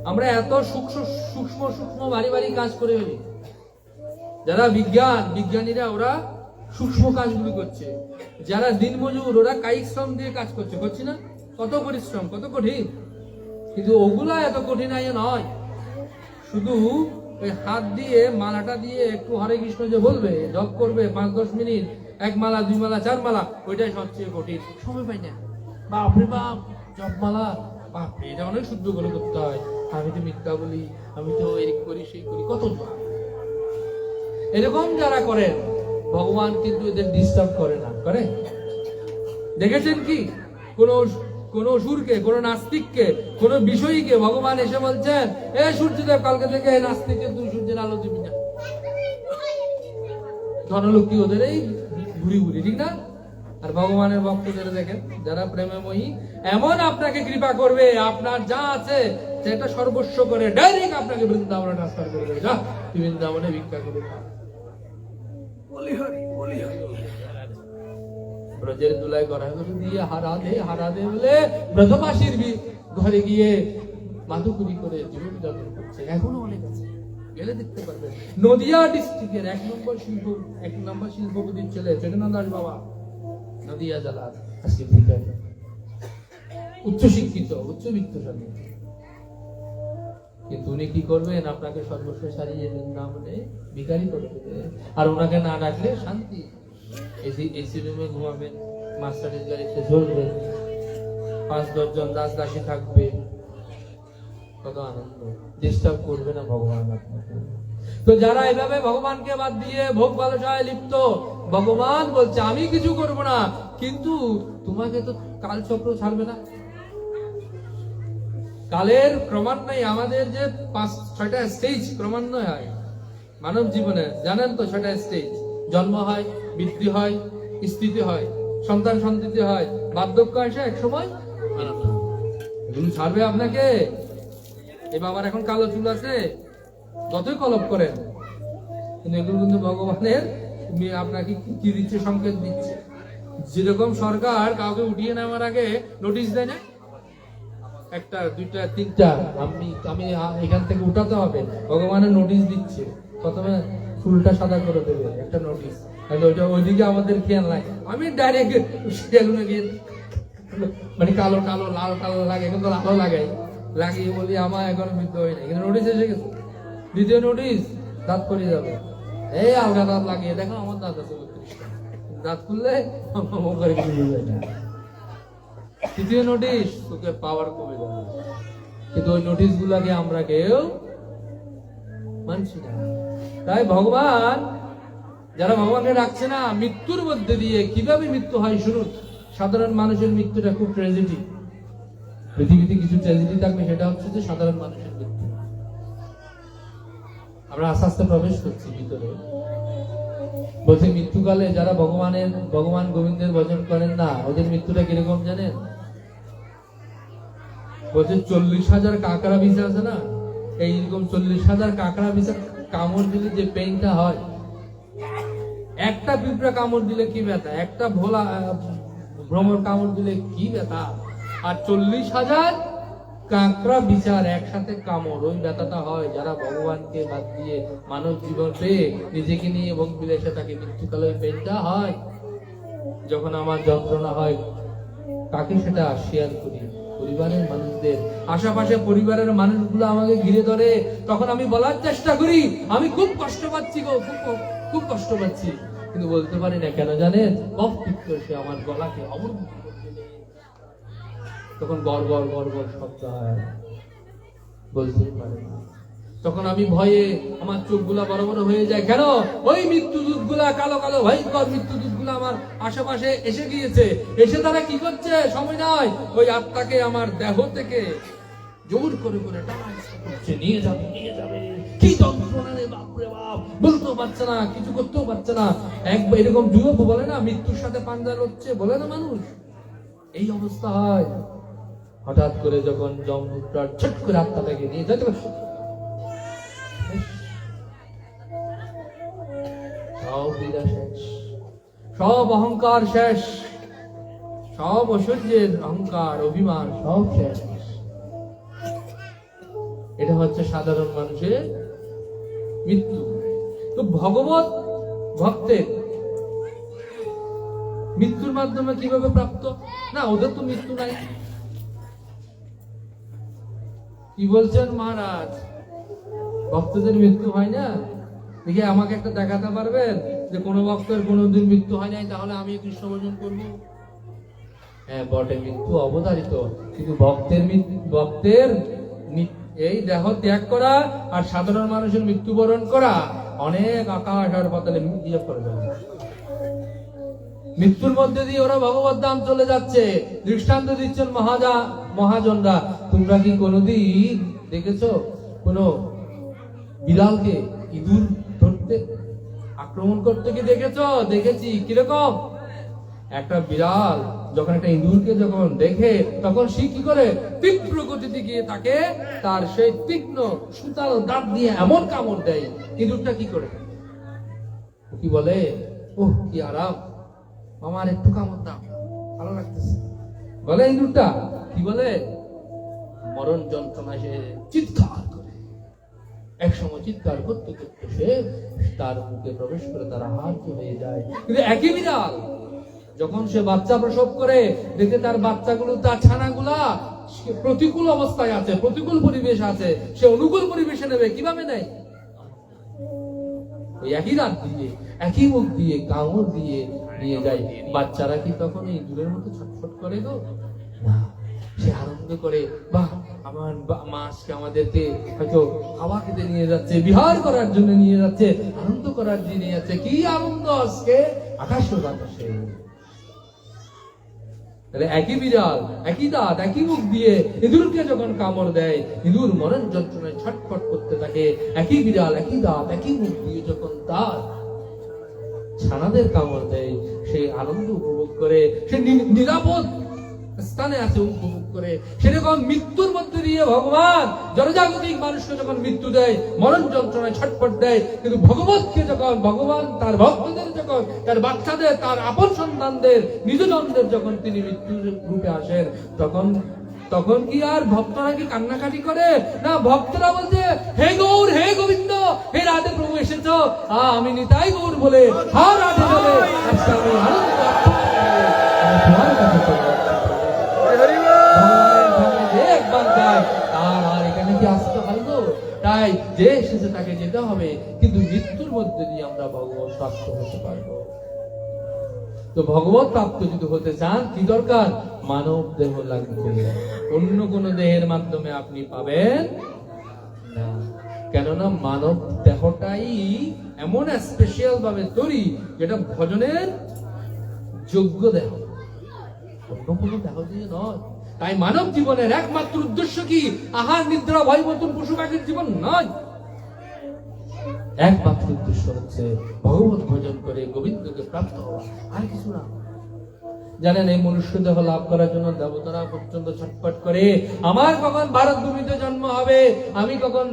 আমরা এত সূক্ষ্ম ভারী ভারী কাজ করে ফেলি। যারা বিজ্ঞানীরা ওরা সূক্ষ্ম কাজগুলি করছে, যারা দিনমজুর ওরা কায়িক শ্রম দিয়ে কাজ করছে না? কত পরিশ্রম, কত কঠিন। কিন্তু ওগুলা এত কঠিন নয়, শুধু ওই হাত দিয়ে মালাটা দিয়ে একটু হরে কৃষ্ণ যে বলবে, জপ করবে 5-10 মিনিট, 1 মালা 2 মালা 4 মালা, ওইটাই সবচেয়ে কঠিন। সময় পাই না, বাপরে বাপ, জপ মালা বাপরে, এটা অনেক শুদ্ধ করে করতে হয়, আমি তো মিথ্যা বলি, আমি তো এই করি সেই করি, কত এরকম যারা করেন, ভগবান কিন্তু এদের ডিস্টার্ব করে না, করে? দেখেছেন কি কোন অসুরকে, কোন নাস্তিককে, কোন বিষয়ীকে ভগবান এসে বলছেন, এ সূর্যদেব কালকে থেকে নাস্তিককে তুই সূর্যের আলো দিবি না? ধনলক্ষ্মী ওদের এই ঘুরি, ঠিক না? আর ভগবানের ভক্তদের দেখেন যারা প্রেমময়ী, এমন আপনাকে কৃপা করবে, আপনার যা আছে সেটা সর্বস্ব করে ডাইরেক্ট আপনাকে বৃন্দাবনে ট্রান্সফার করে দেবে, যা তুই বৃন্দাবনে ভিক্ষা করে খা। ব্রজের দুলায় গড়াগড়ি দিয়ে হারা দে বলে ব্রজবাসীর ঘরে গিয়ে মাধুকরী করে জীবন যাপন করছে। এখনো অনেক আছে, গেলে দেখতে পারবেন। নদিয়া ডিস্ট্রিক্টের 1 নম্বর শিল্পপতির ছেলে চৈতন্য দাস বাবা, নদিয়া জেলার উচ্চশিক্ষিত, উচ্চবিত্তশালী, কিন্তু উনি কি করবেন? আপনাকে সর্বস্ব সারিয়ে বৃন্দাবনে ভিখারি করে দেবে। আর ওনাকে না ডাকলে শান্তি, এসি রুমে ঘুমাবেন, মাস্টারের গাড়িতে চলবেন, 5-10 জন দাস দাসী থাকবে, কত আনন্দ, ডিস্টার্ব করবে না ভগবান আপনাকে। তো যারা এভাবে ভগবানকে বাদ দিয়ে ভোগ ভালোবাসায় লিপ্ত, ভগবান বলছে আমি কিছু করব না, কিন্তু তোমাকে তো কালচক্র ছাড়বে না। কালের ক্রমান্বয়ে আমাদের যে 5-6টা স্টেজ ক্রমান্বয়ে হয় মানব জীবনে, জানেন তো? 6টা স্টেজ: জন্ম হয়, বৃদ্ধি হয়, স্থিতি হয়, সন্তান সন্ততি হয়, বার্ধক্য আসে, এক সময় এগুলো ছাড়বে আপনাকে। এই বাবার এখন কালো চুল আছে, যতই কলপ করেন, কিন্তু এগুলো কিন্তু ভগবানের আপনাকে কি দিচ্ছে? সংকেত দিচ্ছে। যেরকম সরকার কাউকে উঠিয়ে নেওয়ার আগে নোটিশ দেয় না, 1টা 2টা 3টা, আমি এখান থেকে উঠাতে হবে, ভগবানের নোটিশ দিচ্ছে। প্রথমে ফুলটা সাদা করে দেবে, একটা নোটিশ, ওইদিকে আমাদের খেয়াল নাই, আমি ডাইরেক্ট সেলুনে গিয়ে মানে কালো লাল লাগে, কিন্তু লাল লাগিয়ে বলি আমার এখন বৃদ্ধ হয় না, কিন্তু নোটিশ এসে গেছে। দ্বিতীয় নোটিশ, দাঁত পড়ে যাবে, এই আলগা দাঁত লাগিয়ে দেখো, আমার দাঁত আছে 32টা, দাঁত খুললে করে কিছু বুঝায় না। তৃতীয় নোটিশ, তোকে পাওয়ার কমে যাবে। কিন্তু ওই নোটিশ গুলাকে আমরা কেউ মানছি না। তাই ভগবান, যারা ভগবানকে রাখছে না, মৃত্যুর মধ্যে দিয়ে কিভাবে মৃত্যু হয় শুনুন। সাধারণ মানুষের মৃত্যুটা খুব ট্র্যাজেডি। পৃথিবীতে কিছু ট্র্যাজেডি থাকবে, সেটা হচ্ছে যে সাধারণ মানুষের মৃত্যু। আমরা আস্তে আস্তে প্রবেশ করছি ভিতরে। বলছে মৃত্যুকালে যারা ভগবান গোবিন্দের ভজন করেন না, ওদের মৃত্যুটা কিরকম জানেন? বলছে 40,000 কাঁকড়া বিছা আছে না, এইরকম 40,000 কাঁকড়া বিছা কামড় দিলে যে পেইনটা হয়, একটা পিঁপড়া কামড় দিলে কি ব্যথা, একটা ভ্রমর কামড় দিলে কি ব্যথা, আর 40,000 কাঁকড়া বিচার একসাথে কামড়, ওই ব্যথাটা হয় যারা ভগবানকে বাদ দিয়ে মানব জীবন পেয়ে নিজেকে নিয়ে এবং বিলেসে থাকে। মৃত্যুকালে ওই পেনটা হয়। যখন আমার যন্ত্রণা হয়, কাকে সেটা শেয়ার করি? পরিবারের মানুষদের। আশেপাশে পরিবারের মানুষগুলো আমাকে ঘিরে ধরে, তখন আমি বলার চেষ্টা করি আমি খুব কষ্ট পাচ্ছি গো, খুব কষ্ট পাচ্ছি, কিন্তু বলতে পারি না। কেন জানেন? সে আমার গলাকে অবরুদ্ধ করতে নেই। তখন গড় গড় গড় গড় শব্দ হয়, বলতে পারে না। তখন আমি ভয়ে আমার চোখগুলা বড় বড় হয়ে যায়। কেন? ওই মৃত্যুদূত গুলা, কালো কালো ভয়ঙ্কর মৃত্যুদূত গুলা আমার আশেপাশে এসে গিয়েছে। এসে তারা কি করছে? সময় নয়, ওই আত্মাকে আমার দেহ থেকে জোর করে করে নিয়ে যাবে, নিয়ে যাবে। কি যন্ত্রণা রে বাপরে বাপ, বলতেও পারছে না, কিছু করতেও পারছে না। একবার এরকম যুবক বলে না, মৃত্যুর সাথে পাঞ্জা লড়ছে, বলে না মানুষ, এই অবস্থা হয়। হঠাৎ করে যখন যমদূতরা ছট করে আত্মাটাকে নিয়ে যেতে, সব লীলা শেষ, সব অহংকার শেষ, সব ঐশ্বর্যের অহংকার অভিমান সব শেষ। এটা হচ্ছে সাধারণ মানুষের মৃত্যু। তো ভগবত ভক্তের মৃত্যুর মাধ্যমে কিভাবে প্রাপ্ত? না, ওদের তো মৃত্যু নাই। কি বলছেন মহারাজ? ভক্তদের মৃত্যু হয় না? দেখি আমাকে একটা দেখাতে পারবেন যে কোন ভক্তের কোনোদিন মৃত্যু হয় নাই? তাহলে আমি কৃষ্ণ ভজন করবো। হ্যাঁ বটে, মৃত্যু অবধারিত, কিন্তু ভক্তের এই দেহ ত্যাগ করা আর সাধারণ মানুষের মৃত্যুবরণ করা অনেক আকাশ আর পাতালে ইয়ে করে যাবে। মৃত্যুর মধ্যে দিয়ে ওরা ভগবত ধাম চলে যাচ্ছে। দৃষ্টান্ত দিচ্ছেন মহাজনরা। তোমরা কি কোনদিন দেখেছো কোন বিড়ালকে ইঁদুর ধরতে, আক্রমণ করতে কি দেখেছো? দেখেছি। কিরকম? একটা বিড়াল যখন একটা ইঁদুরকে যখন দেখে, তখন সে কি করে? তীব্র গতিতে গিয়ে তাকে তার সেই তীক্ষ্ণ সুতাল দাঁত দিয়ে এমন কামড় দেয়। ইঁদুরটা কি করে? কি বলে? ওহ কি আরাম, আমার একটু কামড় দাও, ভালো লাগতেছে, বলে ইঁদুরটা। কি বলে? মরণ যন্ত্রণা সে চিৎকার করে। এক সময় চিৎকার করতে করতে সে তার মুখে প্রবেশ করে তার হাত হয়ে যায়। কিন্তু একই বিড়াল যখন সে বাচ্চা প্রসব করে, দেখে তার বাচ্চাগুলো, তার ছানাগুলা প্রতিকূল অবস্থায় আছে, প্রতিকূল পরিবেশ আছে, সে অনুকূল পরিবেশে নেবে। কিভাবে নেয়? ওই একই দাঁত দিয়ে, একই মুখ দিয়ে, কামড় দিয়ে নিয়ে যায়। বাচ্চারা কি তখন এই ইঁদুরের মতো ছটফট করে গো? না, সে আনন্দ করে। বাহ, আমার মা আজকে আমাদেরকে হয়তো খাওয়া খেতে নিয়ে যাচ্ছে, বিহার করার জন্য নিয়ে যাচ্ছে, আনন্দ করার জন্য নিয়ে যাচ্ছে। কি আনন্দ আজকে আকাশে বাতাসে। একই বিড়াল, একই দাঁত, একই মুখ দিয়ে ইঁদুরকে যখন কামড় দেয়, ইঁদুর মরণ যন্ত্রণায় ছটফট করতে থাকে। একই বিড়াল, একই দাঁত, একই মুখ দিয়ে যখন তার ছানাদের কামড় দেয়, সে আনন্দ উপভোগ করে, সে নিরাপদ স্থানে আছে উপভোগ করে। সেরকম মৃত্যুর মধ্যে দিয়ে ভগবান জনজাগতিক মানুষকে যখন মৃত্যু দেয়, মরণ যন্ত্রণায় ছটফট দেয়, কিন্তু ভগবতকে যখন ভগবান তার ভক্তদের, যখন তার বাচ্চাদের, তার আপন সন্তানদের, নিজজনদের যখন তিনি মৃত্যুর রূপে আসেন, তখন কি আর ভক্তরা কি কান্নাকাটি করে? না, ভক্তরা বলছে হে গৌর, হে গোবিন্দ, হে রাধে প্রভু এসেছ, আমি নিতাই গৌর বলে হা রাধে বলে আজকে আমি আনন্দ তোমার কাছে চলে যাচ্ছি। একবার যায় তার আর এখানে কি আসতে হয় গো? তাই যে এসেছে তাকে যেতে হবে, কিন্তু মৃত্যুর মধ্যে দিয়ে আমরা ভগবান প্রাপ্ত হতে পারবো। তো ভগবত প্রাপ্ত যদি হতে চান কি দরকার? মানব দেহ লাগবে, অন্য কোন দেহের মাধ্যমে আপনি পাবেন না। কেননা মানব দেহটাই এমন স্পেশাল ভাবে তৈরি যেটা ভজনের যোগ্য দেহ, অন্য কোনো দেহ দিয়ে নয়। তাই মানব জীবনের একমাত্র উদ্দেশ্য কি? আহার নিদ্রা ভয় মতন পশু পাখির জীবন নয়, একমাত্র উদ্দেশ্য হচ্ছে ভগবত ভজন করে গোবিন্দকে প্রাপ্ত হওয়া, আর কিছু না। জানেন, এই মনুষ্য দেহ লাভ করার জন্য দেবতারা পর্যন্ত ছটফট করে, আমার কখন ভারত ভূমিতে জন্ম হবে, আমি কখন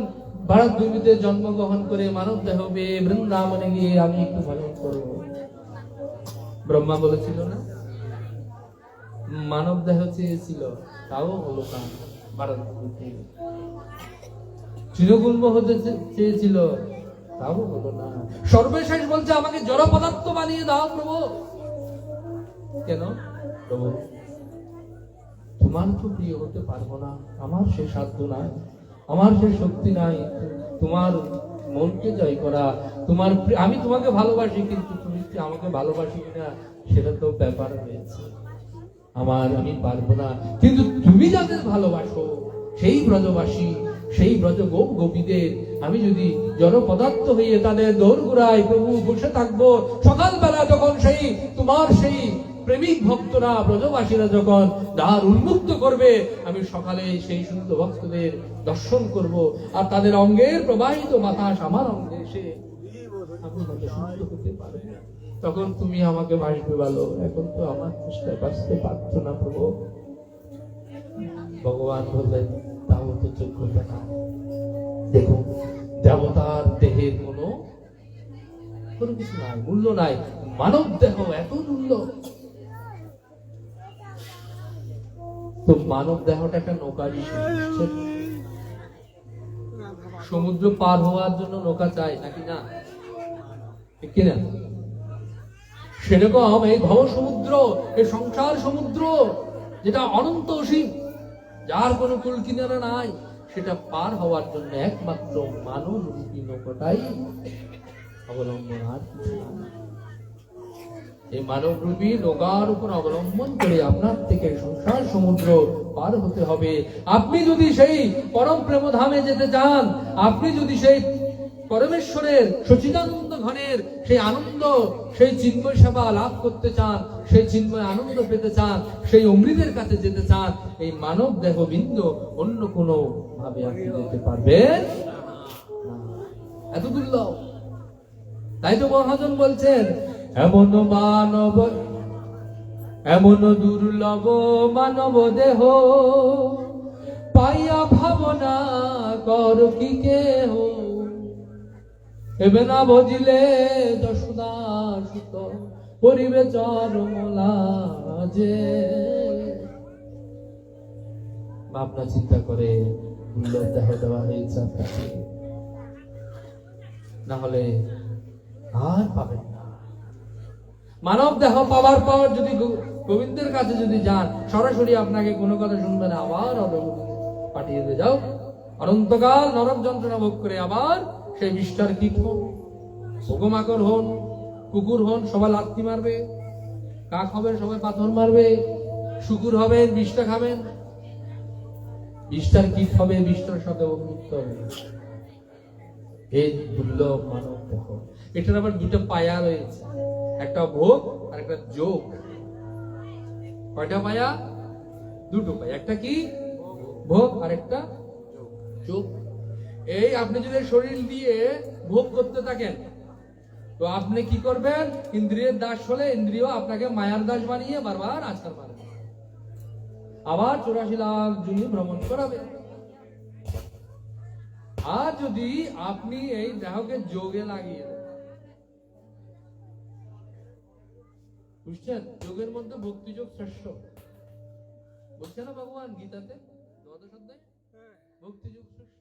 ভারত ভূমিতে জন্মগ্রহণ করে মানব দেহ পেয়ে বৃন্দাবনে গিয়ে আমি একটু ভজন করব। ব্রহ্মা বলেছিল না, মানব দেহ চেয়েছিল, তাও হলো না ভারত ভূমিতে। চিরকুম্ভ হতে চেয়েছিল, তাও হলো না। সর্বশেষ বলছে আমাকে জড় পদার্থ বানিয়ে দাও প্রভু। কেন? প্রভু তোমার তো প্রিয় হতে পারবো না, আমার সে সাধ্য নাই, আমার সে শক্তি নাই তোমার মনকে জয় করা। তোমার আমি তোমাকে ভালোবাসি, কিন্তু তুমি কি আমাকে ভালোবাসি কিনা সেটা তো ব্যাপার হয়েছে আমি পারবো না। কিন্তু তুমি যাদের ভালোবাসো সেই ব্রজবাসী, সেই ব্রজ গোপীদের আমি যদি জড় পদার্থ হয়ে তাদের দোরগোড়ায় প্রভু বসে থাকবো, সকালবেলা যখন সেই তোমার সেই প্রেমিক ভক্তরা ব্রজবাসীরা যখন দ্বার উন্মুক্ত করবে, আমি সকালে সেই সুন্দর ভক্তদের দর্শন করব, আর তাদের অঙ্গের প্রবাহিত বাতাস আমার অঙ্গে এসে আমি সুস্থ হতে পারবো। তখন তুমি আমাকে বাসবে ভালো, এখন তো আমার চেষ্টায় বাঁচতে পারছো না প্রভু। ভগবান বললেন তাও তো যোগ্যতা না। দেখুন, দেবতার দেহের কোনো কিছু নাই, মূল্য নাই, মানব দেহ এত মূল্য। তো মানব দেহটা একটা নৌকারই, সমুদ্র পার হওয়ার জন্য নৌকা চাই নাকি না, ঠিক কিনা? সেরকম এই ভব সমুদ্র, এই সংসার সমুদ্র যেটা অনন্ত অসীম, যার কোনো কুল কিনারা নাই, সেটা পার হওয়ার জন্য একমাত্র মানব রূপী নৌকাটাই অবলম্বন, আর কিছু না। এই মানব রূপী নৌকার উপর অবলম্বন করে আপনার থেকে সংসার সমুদ্র পার হতে হবে। আপনি যদি সেই পরম প্রেম ধামে যেতে চান, আপনি যদি সেই পরমেশ্বরের সচিদানন্দ ঘনের সেই আনন্দ, সেই চিন্ময় সেবা লাভ করতে চান, সেই চিন্ময় আনন্দ পেতে চান, সেই অমৃতের কাছে যেতে চান, এই মানব দেহ বিন্দু অন্য কোনো ভাবে আপনি যেতে পারবেন না, এত দুর্লভ। তাই তো মহাজন বলছেন, এমন মানব, এমন দুর্লভ মানব দেহ, পাইয়া ভাবনা কর কি কেহ, এবে না বুঝিলে যশোদা সুত পরিবে চরমলা যে। ভাবনা চিন্তা করে দুর্লভ দেহ দেওয়া হয়েছে আপনাকে, না হলে আর পাবেন না। মানব দেহ পাওয়ার পর যদি গোবিন্দের কাছে যদি যান, সরাসরি আপনাকে কোনো কথা শুনবে না, আবার পাঠিয়ে দিয়ে যাও, অনন্তকাল নরক যন্ত্রণা ভোগ করে আবার সেই বিষ্ঠার কীট হন, পোকামাকড় হন, কুকুর হন, সবাই লাথি মারবে, কাক হবেন সবাই পাথর মারবে, শুকুর হবেন বিষ্ঠা খাবেন, বিষ্ঠার কীট হবে, বিষ্ঠার সাথে অভিযুক্ত হবে। এই দুর্লভ মানব দেহ, এটার আবার দুটো পায়া রয়েছে, একটা ভোগ আর একটা যোগ। কয়টা পায়া? দুটো পায়া, একটা কি ভোগ আর একটা যোগ। এই আপনি যদি শরীর দিয়ে ভোগ করতে থাকেন, তো আপনি কি করবেন? ইন্দ্রিয়ের দাস হলে ইন্দ্রিয় আপনাকে মায়ার দাস বানিয়ে বারবার আছাড় মারবে, আবার 84 লাখ জমি ভ্রমণ করাবে। আর যদি আপনি এই দেহকে যোগে লাগিয়ে দেন, বুঝছেন, যোগের মধ্যে ভক্তি যোগ শ্রেষ্ঠ বলছে না ভগবান গীতাতে 12 অধ্যায়, ভক্তি যোগ শ্রেষ্ঠ।